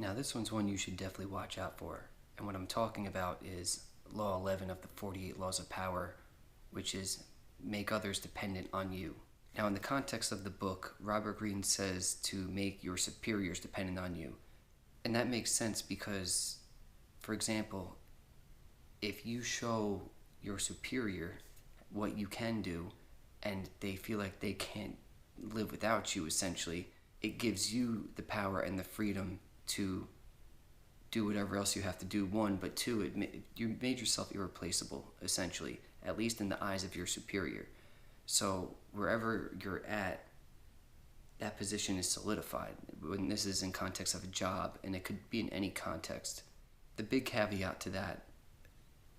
Now, this one's one you should definitely watch out for. And what I'm talking about is Law 11 of the 48 Laws of Power, which is make others dependent on you. Now, in the context of the book, Robert Greene says to make your superiors dependent on you. And that makes sense because, for example, if you show your superior what you can do and they feel like they can't live without you, essentially, it gives you the power and the freedom to do whatever else you have to do, one, but two, you made yourself irreplaceable, essentially, at least in the eyes of your superior. So wherever you're at, that position is solidified. When this is in context of a job, and it could be in any context. The big caveat to that,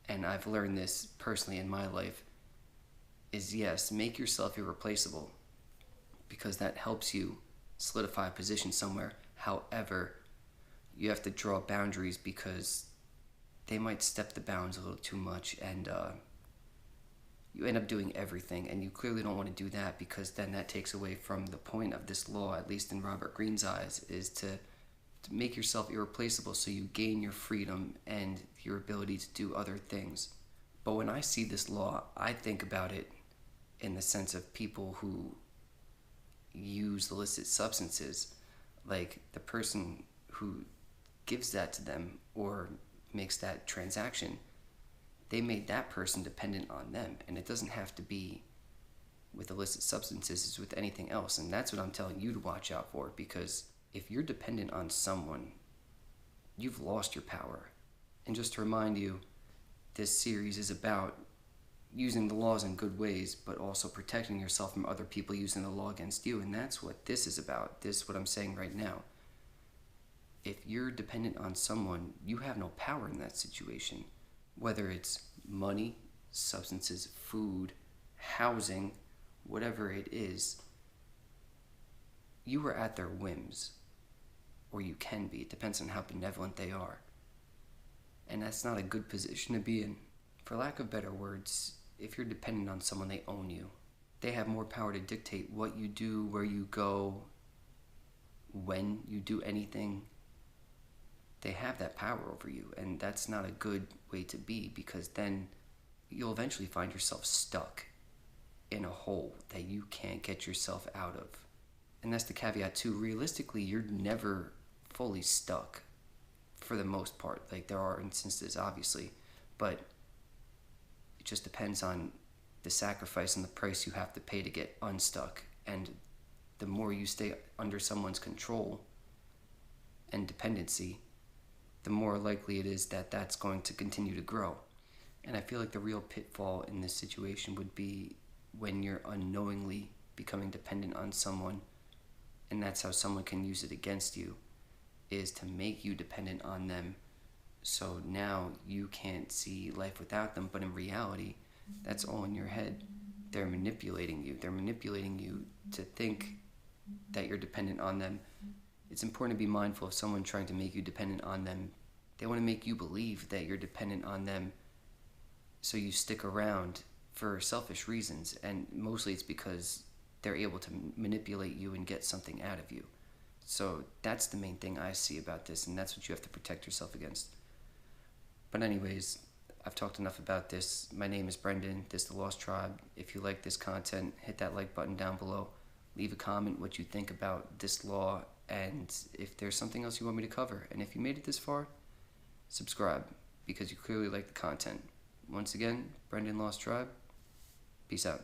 and I've learned this personally in my life, is yes, make yourself irreplaceable, because that helps you solidify a position somewhere. However, you have to draw boundaries because they might step the bounds a little too much, and you end up doing everything, and you clearly don't want to do that, because then that takes away from the point of this law, at least in Robert Greene's eyes, is to make yourself irreplaceable so you gain your freedom and your ability to do other things. But when I see this law, I think about it in the sense of people who use illicit substances, like the person who gives that to them or makes that transaction. They made that person dependent on them, and it doesn't have to be with illicit substances, it's with anything else. And that's what I'm telling you to watch out for, because if you're dependent on someone, you've lost your power. And just to remind you, this series is about using the laws in good ways, but also protecting yourself from other people using the law against you. And that's what this is about. This is what I'm saying right now. If you're dependent on someone, you have no power in that situation. Whether it's money, substances, food, housing, whatever it is, you are at their whims. Or you can be. It depends on how benevolent they are. And that's not a good position to be in. For lack of better words, if you're dependent on someone, they own you. They have more power to dictate what you do, where you go, when you do anything. They have that power over you, and that's not a good way to be, because then you'll eventually find yourself stuck in a hole that you can't get yourself out of. And that's the caveat too. Realistically, you're never fully stuck for the most part. Like, there are instances, obviously, but it just depends on the sacrifice and the price you have to pay to get unstuck. And the more you stay under someone's control and dependency, the more likely it is that that's going to continue to grow. And I feel like the real pitfall in this situation would be when you're unknowingly becoming dependent on someone, and that's how someone can use it against you, is to make you dependent on them. So now you can't see life without them, but in reality, that's all in your head. They're manipulating you. They're manipulating you to think that you're dependent on them. It's important to be mindful of someone trying to make you dependent on them. They want to make you believe that you're dependent on them, so you stick around for selfish reasons, and mostly it's because they're able to manipulate you and get something out of you. So that's the main thing I see about this, and that's what you have to protect yourself against. But anyways, I've talked enough about this. My name is Brendan. This is The Lost Tribe. If you like this content, hit that like button down below. Leave a comment what you think about this law, and if there's something else you want me to cover. And if you made it this far, subscribe, because you clearly like the content. Once again, Brendan Lost Tribe. Peace out.